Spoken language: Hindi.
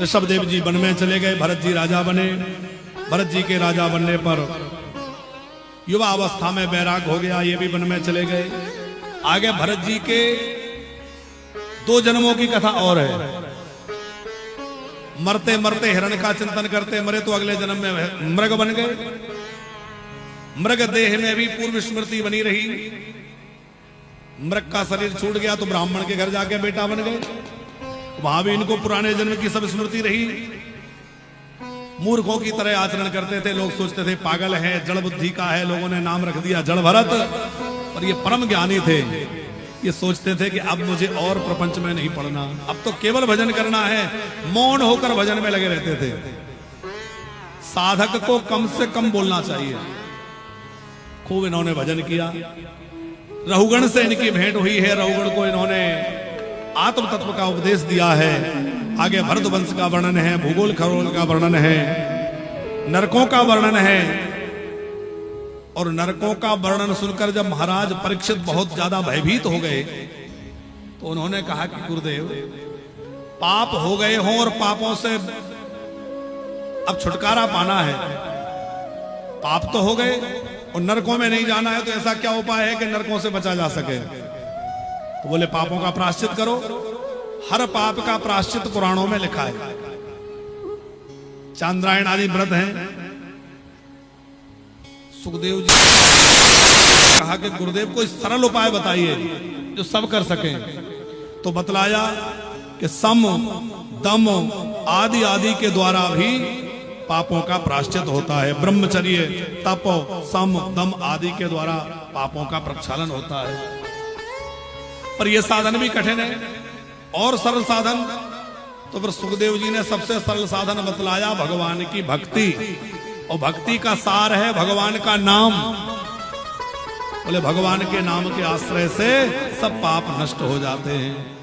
ऋषभदेव जी वन में चले गए, भरत जी राजा बने। भरत जी के राजा बनने पर युवा अवस्था में बैराग हो गया, ये भी वन में चले गए। आगे भरत जी के 2 जन्मों की कथा और है। मरते मरते हिरण का चिंतन करते मरे तो अगले जन्म में मृग बन गए। मृग देह में भी पूर्व स्मृति बनी रही। मृग का शरीर छूट गया तो ब्राह्मण के घर जाके बेटा बन गए, वहां भी इनको पुराने जन्म की सब स्मृति रही। मूर्खों की तरह आचरण करते थे, लोग सोचते थे पागल है, जड़ बुद्धि का है, लोगों ने नाम रख दिया जड़ भरत। और ये परम ज्ञानी थे, ये सोचते थे कि अब मुझे और प्रपंच में नहीं पढ़ना, अब तो केवल भजन करना है। मौन होकर भजन में लगे रहते थे। साधक को कम से कम बोलना चाहिए। खूब इन्होंने भजन किया। रहुगण से इनकी भेंट हुई है। रहुगण को इन्होंने आत्म तत्व का उपदेश दिया है। आगे भरत वंश का वर्णन है, भूगोल खगोल का वर्णन है, नरकों का वर्णन है। और नरकों का वर्णन सुनकर जब महाराज परीक्षित बहुत ज्यादा भयभीत हो गए तो उन्होंने कहा कि गुरुदेव, पाप हो गए हों और पापों से अब छुटकारा पाना है। पाप तो हो गए और नरकों में नहीं जाना है, तो ऐसा क्या उपाय है कि नरकों से बचा जा सके? तो बोले पापों का प्रायश्चित करो। हर पाप का प्रायश्चित पुराणों में लिखा है। चांद्रायण आदि व्रत हैं। सुखदेव जी कहा कि गुरुदेव कोई सरल उपाय बताइए जो सब कर सकें। तो बतलाया कि सम दम आदि आदि के द्वारा भी पापों का प्रायश्चित होता है। ब्रह्मचर्य, तप, सम दम आदि के द्वारा पापों का प्रक्षालन होता है। पर यह साधन भी कठिन है। और सरल साधन, तो फिर सुखदेव जी ने सबसे सरल साधन बतलाया भगवान की भक्ति। और भक्ति का सार है भगवान का नाम। बोले भगवान के नाम के आश्रय से सब पाप नष्ट हो जाते हैं।